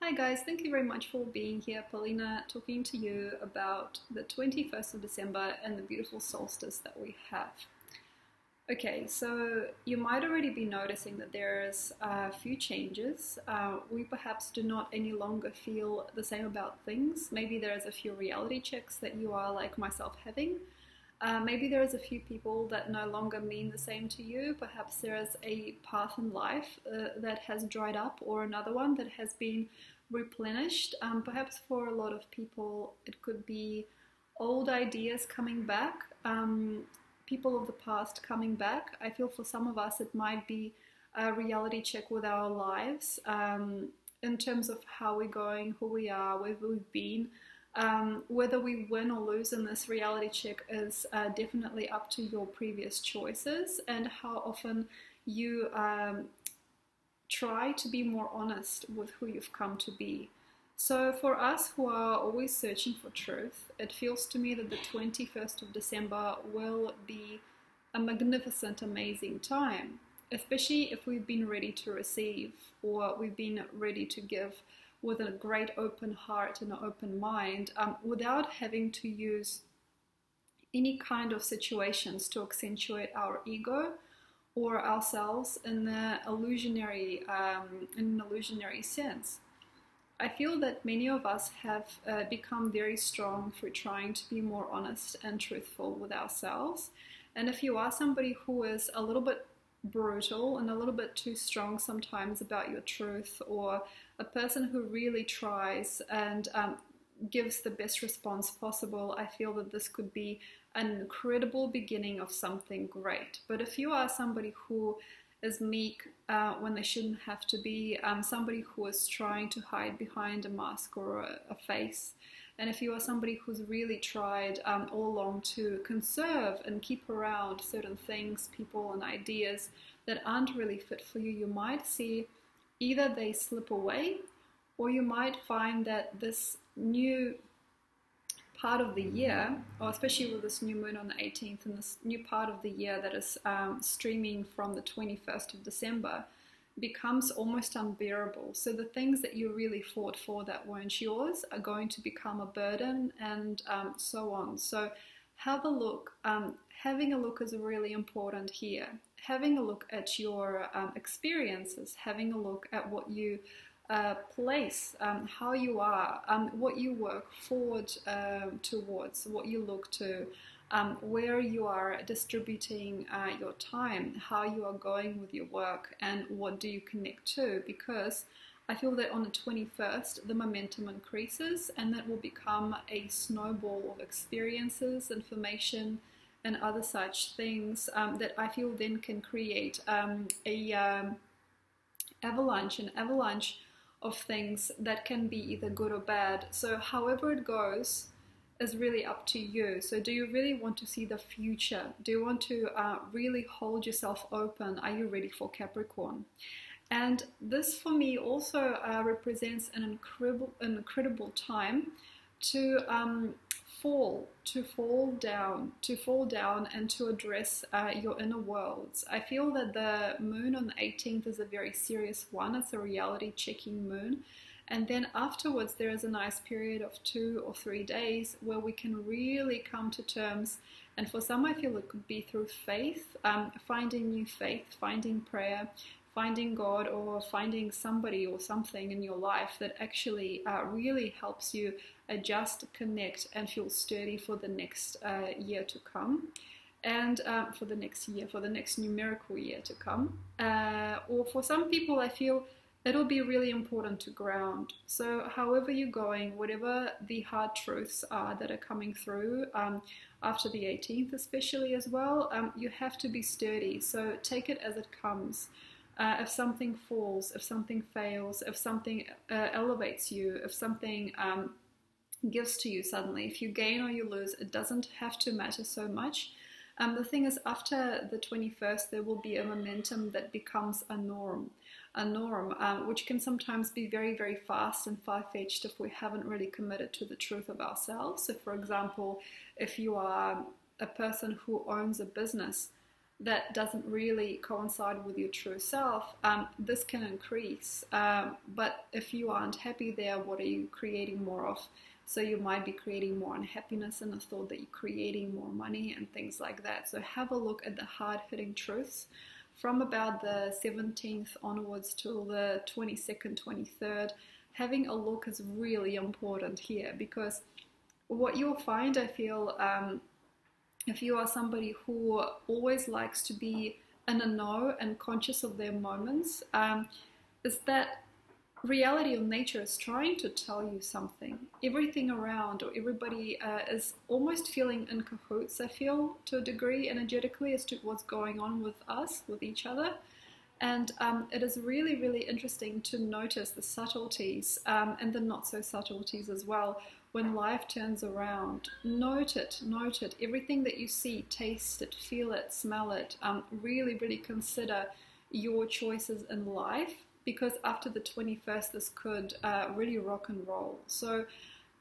Hi guys, thank you very much for being here. Paulina talking to you about the 21st of December and the beautiful solstice that we have. Okay, so you might already be noticing that there's a few changes. We perhaps do not any longer feel the same about things. Maybe there's a few reality checks that you are, like myself, having. Maybe there's a few people that no longer mean the same to you. Perhaps there's a path in life that has dried up, or another one that has been replenished. Perhaps for a lot of people it could be old ideas coming back, people of the past coming back. I feel for some of us it might be a reality check with our lives, in terms of how we're going, who we are, where we've been. Whether we win or lose in this reality check is definitely up to your previous choices and how often you try to be more honest with who you've come to be. So for us who are always searching for truth, it feels to me that the 21st of December will be a magnificent, amazing time, especially if we've been ready to receive, or we've been ready to give with a great open heart and an open mind, without having to use any kind of situations to accentuate our ego or ourselves in an illusionary sense. I feel that many of us have become very strong through trying to be more honest and truthful with ourselves. And if you are somebody who is a little bit brutal and a little bit too strong sometimes about your truth, or a person who really tries and gives the best response possible, I feel that this could be an incredible beginning of something great. But if you are somebody who is meek when they shouldn't have to be, somebody who is trying to hide behind a mask or a face, and if you are somebody who's really tried all along to conserve and keep around certain things, people and ideas that aren't really fit for you, you might see either they slip away, or you might find that this new part of the year, or especially with this new moon on the 18th and this new part of the year that is streaming from the 21st of December, becomes almost unbearable. So the things that you really fought for that weren't yours are going to become a burden, and so on. So have a look. Having a look is really important here. Having a look at your experiences, having a look at what you place, how you are, what you work forward towards, what you look to, where you are distributing your time, how you are going with your work, and what do you connect to, because I feel that on the 21st the momentum increases, and that will become a snowball of experiences, information and other such things that I feel then can create an avalanche of things that can be either good or bad. So however it goes is really up to you. So do you really want to see the future? Do you want to really hold yourself open? Are you ready for Capricorn? And this for me also represents an incredible time to fall down and to address your inner worlds. I feel that the moon on the 18th is a very serious one. It's a reality checking moon. And then afterwards there is a nice period of 2 or 3 days where we can really come to terms. And for some I feel it could be through faith, finding new faith, finding prayer, finding God, or finding somebody or something in your life that actually really helps you adjust, connect, and feel sturdy for the next year to come, and for the next numerical year to come. Or for some people, I feel it'll be really important to ground. So however you're going, whatever the hard truths are that are coming through after the 18th especially as well, you have to be sturdy. So take it as it comes. If something falls, if something fails, if something elevates you, if something gives to you suddenly, if you gain or you lose, it doesn't have to matter so much. The thing is, after the 21st, there will be a momentum that becomes a norm, which can sometimes be very, very fast and far-fetched if we haven't really committed to the truth of ourselves. So for example, if you are a person who owns a business, that doesn't really coincide with your true self, this can increase. But if you aren't happy there, what are you creating more of? So you might be creating more unhappiness in the thought that you're creating more money and things like that. So have a look at the hard-hitting truths from about the 17th onwards till the 22nd, 23rd. Having a look is really important here, because what you'll find, I feel, if you are somebody who always likes to be in a know and conscious of their moments, is that reality of nature is trying to tell you something. Everything around, or everybody is almost feeling in cahoots, I feel, to a degree, energetically, as to what's going on with us, with each other. And it is really, really interesting to notice the subtleties and the not so subtleties as well. When life turns around, note it. Everything that you see, taste it, feel it, smell it. Really, really consider your choices in life, because after the 21st, this could really rock and roll. So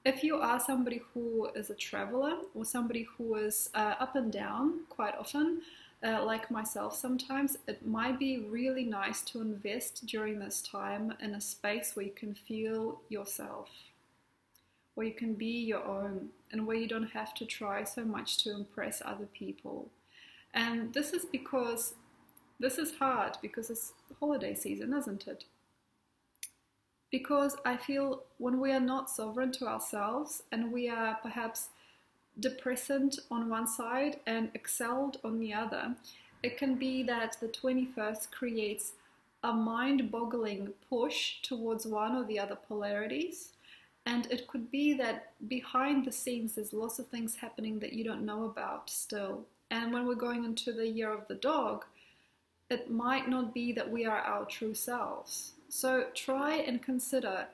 if you are somebody who is a traveler, or somebody who is up and down quite often, like myself sometimes, it might be really nice to invest during this time in a space where you can feel yourself, where you can be your own, and where you don't have to try so much to impress other people. And this is because this is hard, because it's holiday season, isn't it? Because I feel when we are not sovereign to ourselves, and we are perhaps depressant on one side and excelled on the other, it can be that the 21st creates a mind-boggling push towards one or the other polarities. And it could be that behind the scenes there's lots of things happening that you don't know about still. And when we're going into the year of the dog, it might not be that we are our true selves. So try and consider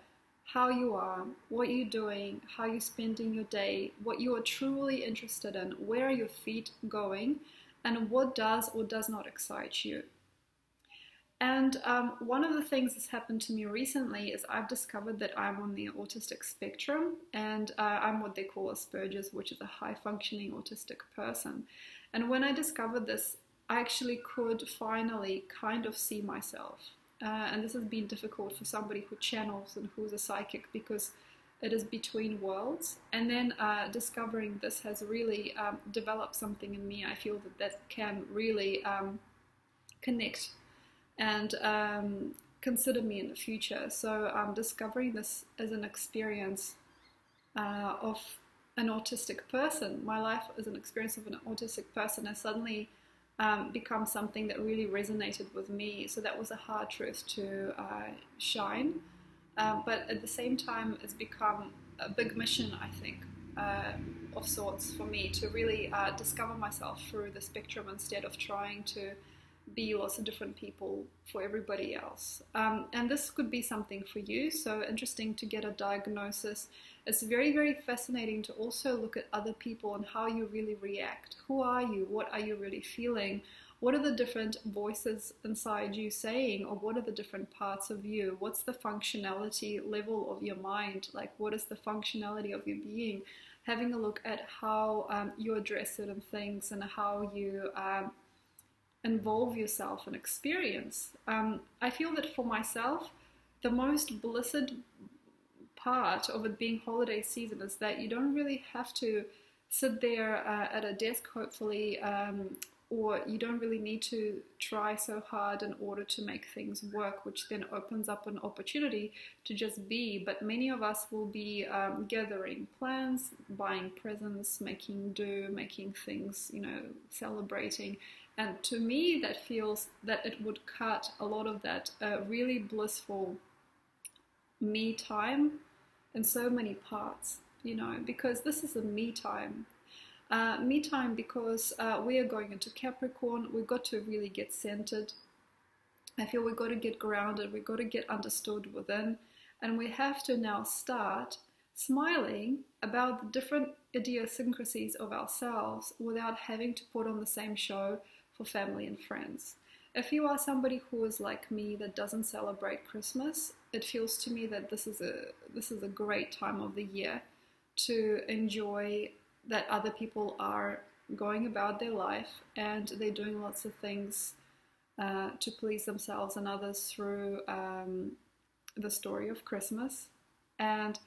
how you are, what you're doing, how you're spending your day, what you are truly interested in, where are your feet going, and what does or does not excite you. And one of the things that's happened to me recently is I've discovered that I'm on the autistic spectrum, and I'm what they call Asperger's, which is a high-functioning autistic person. And when I discovered this, I actually could finally kind of see myself. And this has been difficult for somebody who channels and who's a psychic, because it is between worlds. And then discovering this has really developed something in me. I feel that can really connect and consider me in the future. So discovering this as an experience of an autistic person, my life as an experience of an autistic person, has suddenly become something that really resonated with me. So that was a hard truth to shine. But at the same time, it's become a big mission, I think, of sorts for me, to really discover myself through the spectrum, instead of trying to be lots of different people for everybody else. And this could be something for you, so interesting to get a diagnosis. It's very, very fascinating to also look at other people and how you really react. Who are you? What are you really feeling? What are the different voices inside you saying, or what are the different parts of you? What's the functionality level of your mind? Like, what is the functionality of your being? Having a look at how you address certain things and how you involve yourself in experience. I feel that for myself, the most blessed part of it being holiday season is that you don't really have to sit there at a desk, hopefully, or you don't really need to try so hard in order to make things work, which then opens up an opportunity to just be. But many of us will be gathering plans, buying presents, making do, making things, celebrating. And to me, that feels that it would cut a lot of that really blissful me time in so many parts, because this is a me time. Me time because we are going into Capricorn. We've got to really get centered. I feel we've got to get grounded. We've got to get understood within. And we have to now start smiling about the different idiosyncrasies of ourselves without having to put on the same show for family and friends. If you are somebody who is like me that doesn't celebrate Christmas, it feels to me that this is a great time of the year to enjoy that other people are going about their life, and they're doing lots of things to please themselves and others through the story of Christmas. And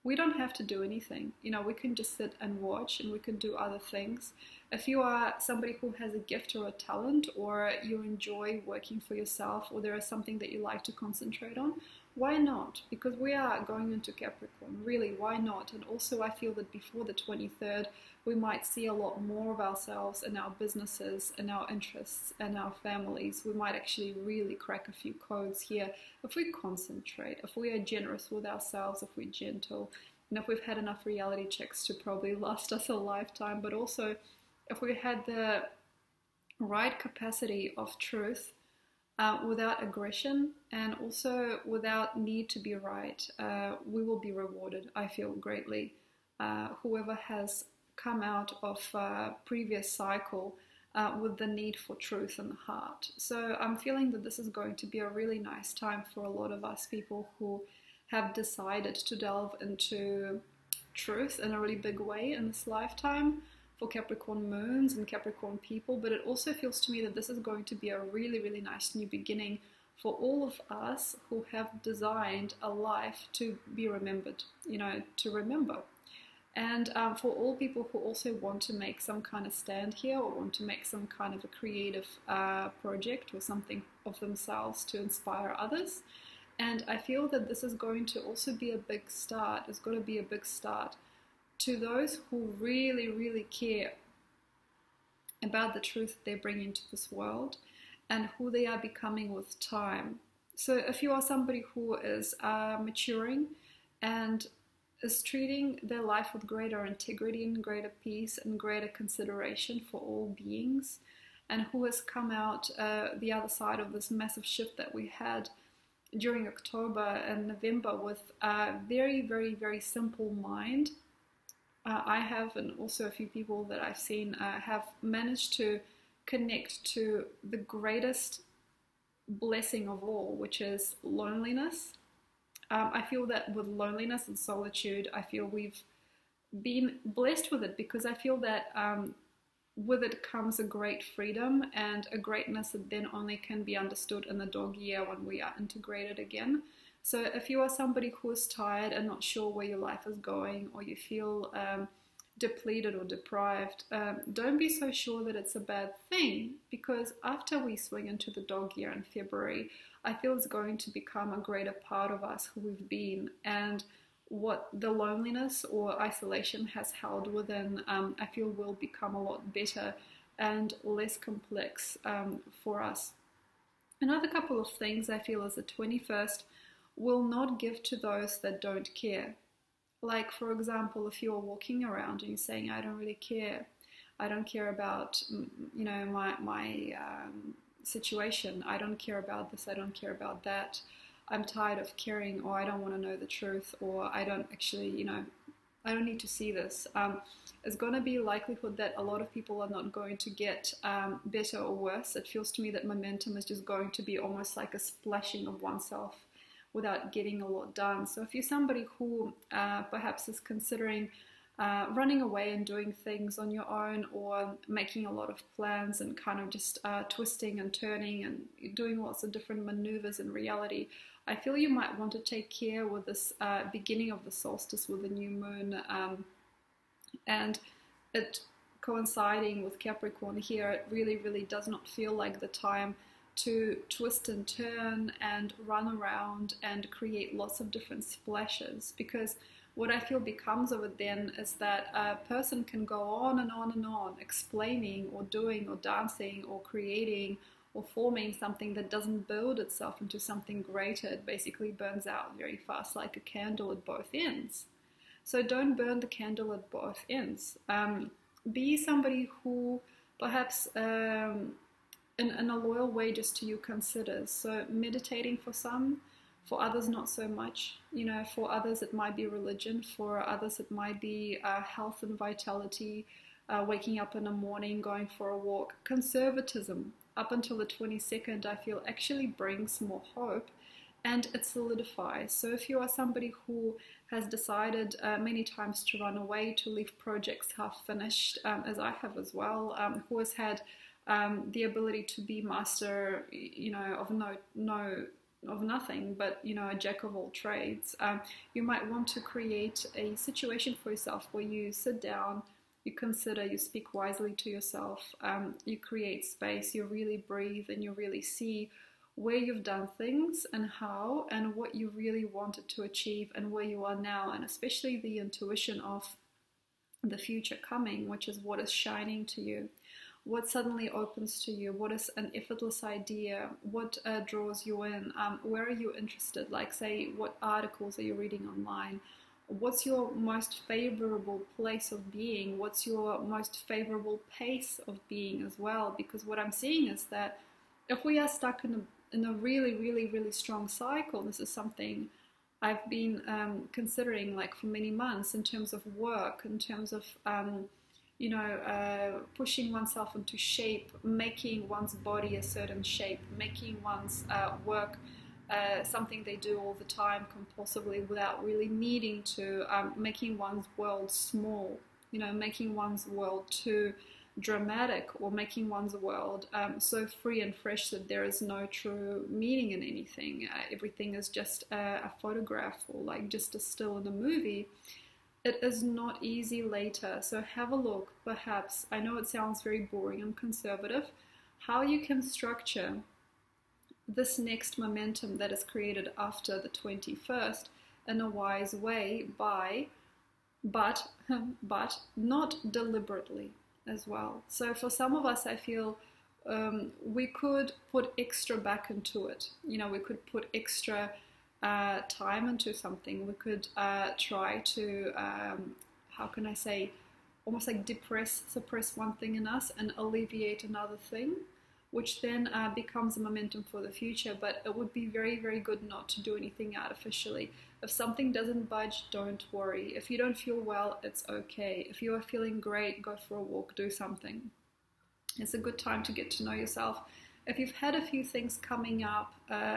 we don't have to do anything. You know, we can just sit and watch, and we can do other things. If you are somebody who has a gift or a talent, or you enjoy working for yourself, or there is something that you like to concentrate on, why not? Because we are going into Capricorn, really, why not? And also I feel that before the 23rd, we might see a lot more of ourselves and our businesses and our interests and our families. We might actually really crack a few codes here if we concentrate, if we are generous with ourselves, if we're gentle, and if we've had enough reality checks to probably last us a lifetime, but also if we had the right capacity of truth, without aggression, and also without need to be right, we will be rewarded, I feel, greatly. Whoever has come out of previous cycle with the need for truth in the heart. So I'm feeling that this is going to be a really nice time for a lot of us people who have decided to delve into truth in a really big way in this lifetime, for Capricorn moons and Capricorn people. But it also feels to me that this is going to be a really, really nice new beginning for all of us who have designed a life to be remembered, you know, to remember. And for all people who also want to make some kind of stand here, or want to make some kind of a creative project or something of themselves to inspire others. And I feel that this is going to also be a big start. It's going to be a big start to those who really, really care about the truth they bring into this world and who they are becoming with time. So if you are somebody who is maturing and is treating their life with greater integrity and greater peace and greater consideration for all beings, and who has come out the other side of this massive shift that we had during October and November with a very, very, very simple mind, I have, and also a few people that I've seen have managed to connect to the greatest blessing of all, which is loneliness. I feel that with loneliness and solitude, I feel we've been blessed with it, because I feel that with it comes a great freedom and a greatness that then only can be understood in the dog year when we are integrated again. So if you are somebody who is tired and not sure where your life is going, or you feel depleted or deprived, don't be so sure that it's a bad thing, because after we swing into the dog year in February, I feel it's going to become a greater part of us who we've been, and what the loneliness or isolation has held within, I feel will become a lot better and less complex for us. Another couple of things I feel is the 21st will not give to those that don't care. Like, for example, if you're walking around and you're saying, I don't really care. I don't care about, you know, my situation. I don't care about this. I don't care about that. I'm tired of caring, or I don't want to know the truth, or I don't actually, you know, I don't need to see this. It's going to be a likelihood that a lot of people are not going to get better or worse. It feels to me that momentum is just going to be almost like a splashing of oneself without getting a lot done. So if you're somebody who perhaps is considering running away and doing things on your own, or making a lot of plans and kind of just twisting and turning and doing lots of different maneuvers in reality, I feel you might want to take care with this beginning of the solstice with the new moon, and it coinciding with Capricorn here. It really, really does not feel like the time to twist and turn and run around and create lots of different splashes, because what I feel becomes of it then is that a person can go on and on and on explaining or doing or dancing or creating or forming something that doesn't build itself into something greater. It basically burns out very fast, like a candle at both ends. So don't burn the candle at both ends. Be somebody who perhaps in a loyal way just to you considers. So meditating for some, for others not so much. You know, for others it might be religion, for others it might be health and vitality, waking up in the morning, going for a walk. Conservatism up until the 22nd, I feel, actually brings more hope and it solidifies. So if you are somebody who has decided many times to run away, to leave projects half finished, as I have as well, who has had the ability to be master, of nothing, but a jack of all trades, you might want to create a situation for yourself where you sit down, you consider, you speak wisely to yourself, you create space, you really breathe, and you really see where you've done things and how, and what you really wanted to achieve, and where you are now, and especially the intuition of the future coming, which is what is shining to you, what suddenly opens to you, what is an effortless idea, what draws you in, where are you interested, like say, what articles are you reading online, what's your most favorable place of being, what's your most favorable pace of being as well, because what I'm seeing is that if we are stuck in a really, really, really strong cycle, this is something I've been considering like for many months in terms of work, in terms of pushing oneself into shape, making one's body a certain shape, making one's work something they do all the time compulsively without really needing to, making one's world small, making one's world too dramatic, or making one's world so free and fresh that there is no true meaning in anything. Everything is just a photograph, or like just a still in a movie. It is not easy later. So have a look, perhaps, I know it sounds very boring and conservative, how you can structure this next momentum that is created after the 21st in a wise way, but not deliberately as well. So for some of us, I feel we could put extra back into it. We could put extra time into something. We could try to, how can I say, almost like suppress one thing in us and alleviate another thing, which then becomes a momentum for the future. But it would be very, very good not to do anything artificially. If something doesn't budge, don't worry. If you don't feel well, it's okay. If you are feeling great, go for a walk, do something. It's a good time to get to know yourself. If you've had a few things coming up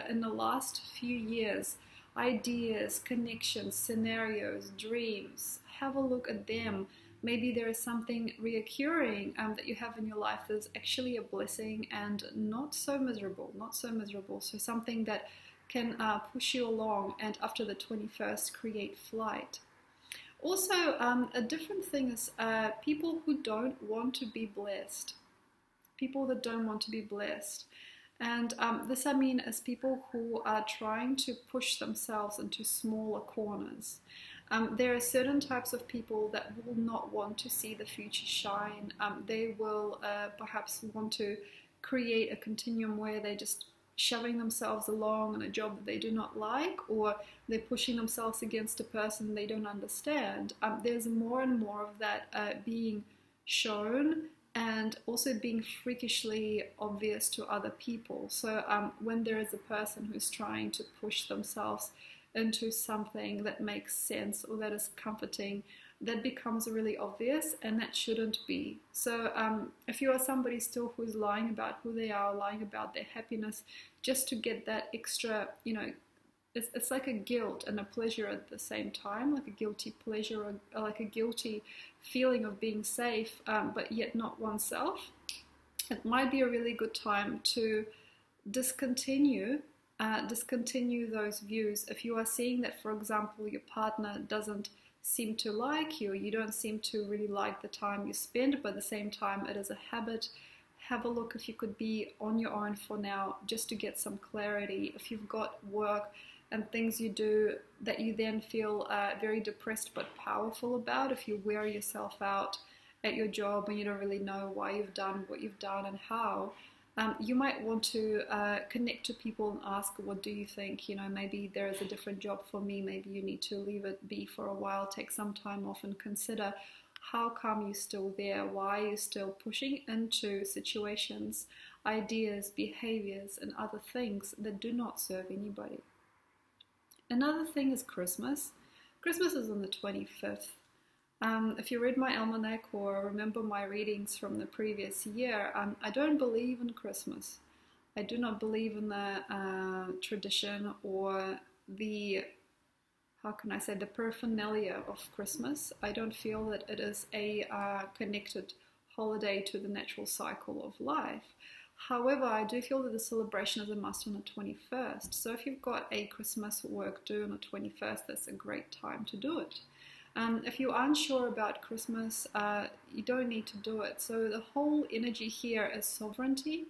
in the last few years, ideas, connections, scenarios, dreams, have a look at them. Maybe there is something reoccurring that you have in your life that's actually a blessing and not so miserable. So something that can push you along, and after the 21st, create flight. Also, a different thing is people who don't want to be blessed. People that don't want to be blessed. And this I mean as people who are trying to push themselves into smaller corners. There are certain types of people that will not want to see the future shine. They will perhaps want to create a continuum where they're just shoving themselves along in a job that they do not like, or they're pushing themselves against a person they don't understand. There's more and more of that being shown, and also being freakishly obvious to other people. So when there is a person who's trying to push themselves into something that makes sense or that is comforting, that becomes really obvious, and that shouldn't be. So if you are somebody still who's lying about who they are, lying about their happiness, just to get that extra, it's like a guilt and a pleasure at the same time, like a guilty pleasure, or like a guilty feeling of being safe, but yet not oneself. It might be a really good time to discontinue those views. If you are seeing that, for example, your partner doesn't seem to like you, you don't seem to really like the time you spend, but at the same time it is a habit, have a look if you could be on your own for now, just to get some clarity. If you've got work and things you do that you then feel very depressed but powerful about, if you wear yourself out at your job and you don't really know why you've done what you've done and how, you might want to connect to people and ask, what do you think? Maybe there is a different job for me. Maybe you need to leave it be for a while, take some time off, and consider how come you're still there? Why are you still pushing into situations, ideas, behaviors, and other things that do not serve anybody? Another thing is Christmas. Christmas is on the 25th. If you read my almanac or remember my readings from the previous year, I don't believe in Christmas. I do not believe in the tradition or the, how can I say, the paraphernalia of Christmas. I don't feel that it is a connected holiday to the natural cycle of life. However, I do feel that the celebration is a must on the 21st. So if you've got a Christmas work due on the 21st, that's a great time to do it. If you aren't sure about Christmas, you don't need to do it. So the whole energy here is sovereignty.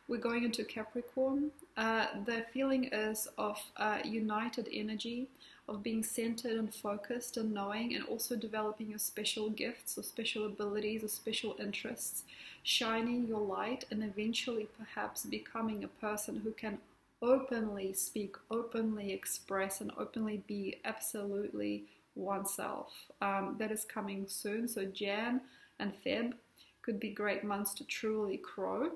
We're going into Capricorn. The feeling is of united energy, of being centered and focused and knowing, and also developing your special gifts or special abilities or special interests, shining your light, and eventually perhaps becoming a person who can openly speak, openly express, and openly be absolutely oneself. That is coming soon. So Jan and Feb could be great months to truly grow,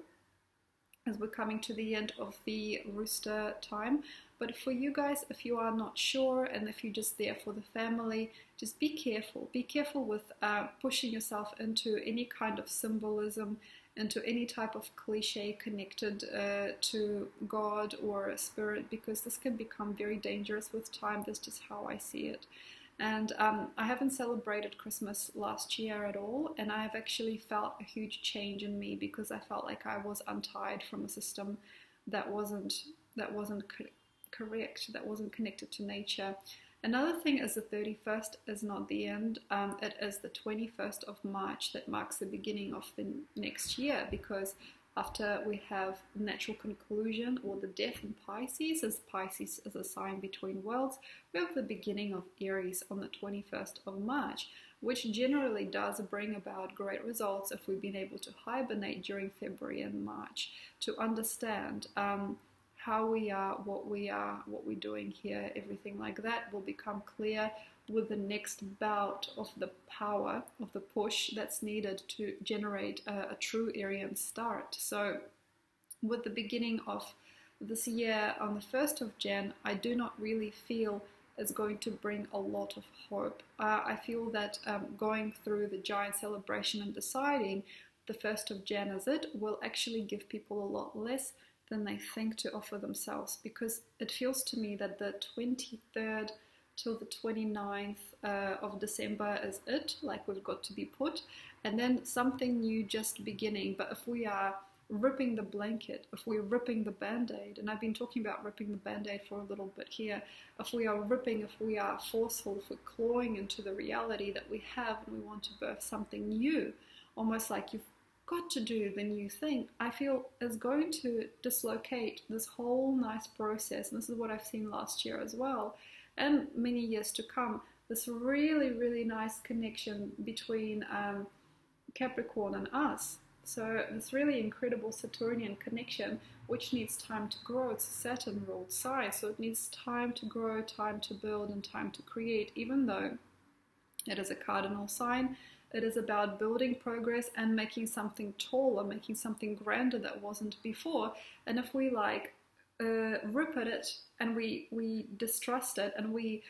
as we're coming to the end of the rooster time. But for you guys, if you are not sure and if you're just there for the family, just be careful. Be careful with pushing yourself into any kind of symbolism, into any type of cliche connected to God or a spirit, because this can become very dangerous with time. That's just how I see it. And I haven't celebrated Christmas last year at all, and I have actually felt a huge change in me, because I felt like I was untied from a system that wasn't correct, that wasn't connected to nature. Another thing is the 31st is not the end. It is the 21st of March that marks the beginning of the next year, because after we have natural conclusion or the death in Pisces, as Pisces is a sign between worlds, we have the beginning of Aries on the 21st of March, which generally does bring about great results if we've been able to hibernate during February and March to understand how we are, what we're doing here, everything like that will become clear with the next bout of the power of the push that's needed to generate a true Aryan start. So with the beginning of this year on the 1st of Jan, I do not really feel it's going to bring a lot of hope. I feel that going through the giant celebration and deciding the 1st of Jan as it will actually give people a lot less than they think to offer themselves, because it feels to me that the 23rd till the 29th of December is it, like we've got to be put, and then something new just beginning. But if we are ripping the blanket, if we're ripping the band-aid, and I've been talking about ripping the band-aid for a little bit here, if we are ripping, if we are forceful, if we're clawing into the reality that we have and we want to birth something new, almost like you've got to do the new thing, I feel is going to dislocate this whole nice process. And this is what I've seen last year as well, and many years to come, this really, really nice connection between Capricorn and us. So this really incredible Saturnian connection, which needs time to grow. It's a Saturn-ruled sign, so it needs time to grow, time to build, and time to create. Even though it is a cardinal sign, it is about building progress and making something taller, making something grander that wasn't before. And if we rip at it and we distrust it and we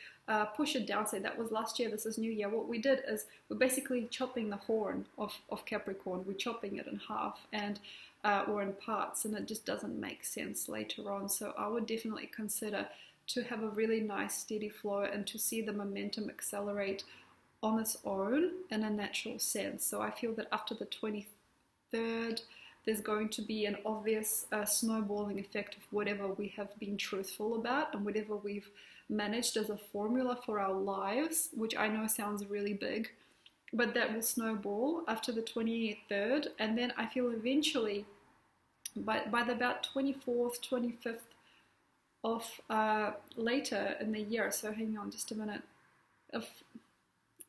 push it down, say that was last year, this is new year, what we did is we're basically chopping the horn of Capricorn. We're chopping it in half and or in parts, and it just doesn't make sense later on. So I would definitely consider to have a really nice steady flow and to see the momentum accelerate on its own in a natural sense. So I feel that after the 23rd, there's going to be an obvious snowballing effect of whatever we have been truthful about and whatever we've managed as a formula for our lives, which I know sounds really big, but that will snowball after the 23rd. And then I feel eventually by the about 24th, 25th of later in the year, so hang on just a minute,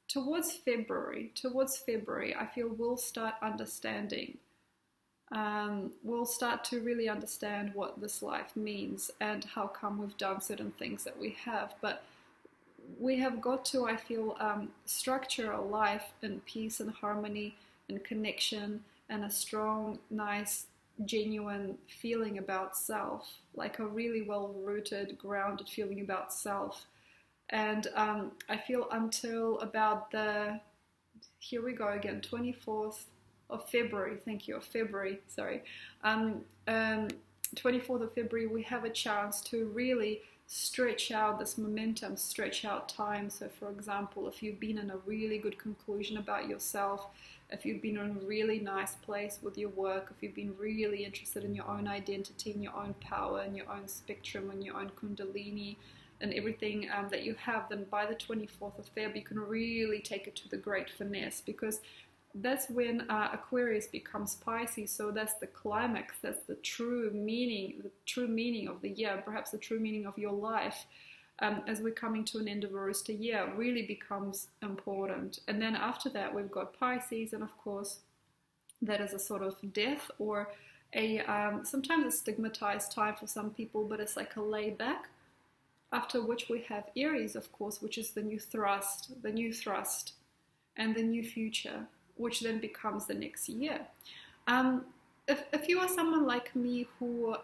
towards February, I feel we'll start understanding. We'll start to really understand what this life means and how come we've done certain things that we have. But we have got to, I feel, structure a life in peace and harmony and connection and a strong, nice, genuine feeling about self, like a really well-rooted, grounded feeling about self. And I feel until about here we go again, 24th of February, thank you, of February, sorry. 24th of February, we have a chance to really stretch out this momentum, stretch out time. So for example, if you've been in a really good conclusion about yourself, if you've been in a really nice place with your work, if you've been really interested in your own identity, in your own power, in your own spectrum, in your own kundalini, and everything that you have, then by the 24th of Feb, you can really take it to the great finesse, because that's when Aquarius becomes Pisces. So that's the climax, that's the true meaning of the year, perhaps the true meaning of your life. As we're coming to an end of a rooster year, really becomes important. And then after that, we've got Pisces, and of course, that is a sort of death, or a sometimes a stigmatized time for some people, but it's like a layback. After which we have Aries, of course, which is the new thrust, and the new future, which then becomes the next year. If you are someone like me who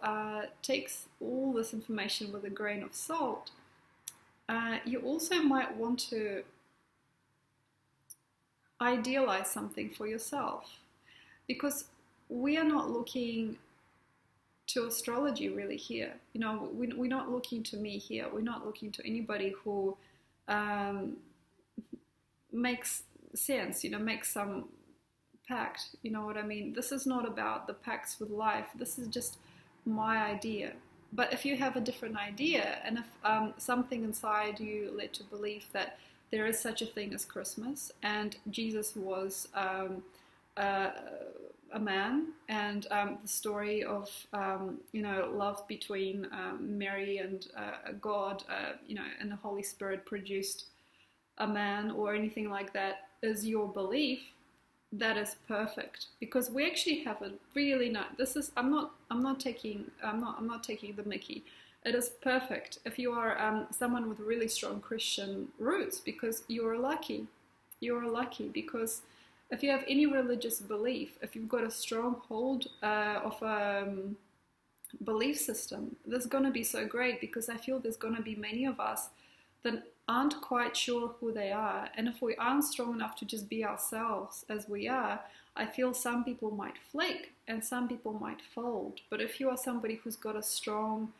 takes all this information with a grain of salt, you also might want to idealize something for yourself, because we are not looking to astrology really here. You know, we're not looking to me here. We're not looking to anybody who makes sense, you know, makes some pact, you know what I mean? This is not about the pacts with life. This is just my idea. But if you have a different idea, and if something inside you led to believe that there is such a thing as Christmas, and Jesus was a man, and the story of you know, love between Mary and God, you know, and the Holy Spirit produced a man, or anything like that, is your belief, that is perfect, because we actually have a really nice. This is I'm not taking the mickey. It is perfect if you are someone with really strong Christian roots, because you're lucky. You're lucky because if you have any religious belief, if you've got a strong hold of a belief system, that's going to be so great, because I feel there's going to be many of us that aren't quite sure who they are. And if we aren't strong enough to just be ourselves as we are, I feel some people might flake and some people might fold. But if you are somebody who's got a strong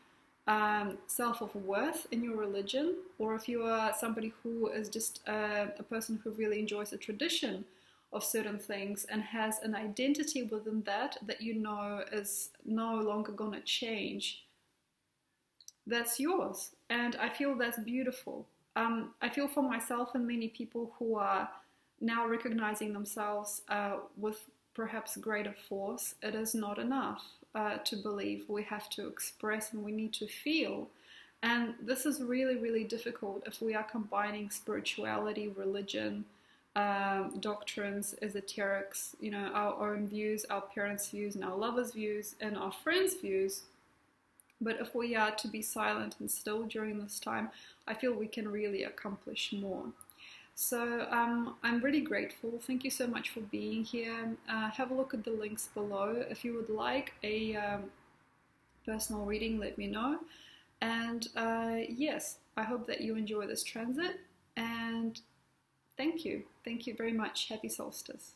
self of worth in your religion, or if you are somebody who is just a person who really enjoys a tradition of certain things and has an identity within that you know is no longer going to change, that's yours. And I feel that's beautiful. I feel for myself and many people who are now recognizing themselves with perhaps greater force, it is not enough to believe. We have to express and we need to feel. And this is really, really difficult if we are combining spirituality, religion, doctrines, esoterics, you know, our own views, our parents' views, and our lovers' views, and our friends' views. But if we are to be silent and still during this time, I feel we can really accomplish more. So I'm really grateful. Thank you so much for being here. Have a look at the links below. If you would like a personal reading, let me know. And yes, I hope that you enjoy this transit. And thank you. Thank you very much. Happy solstice.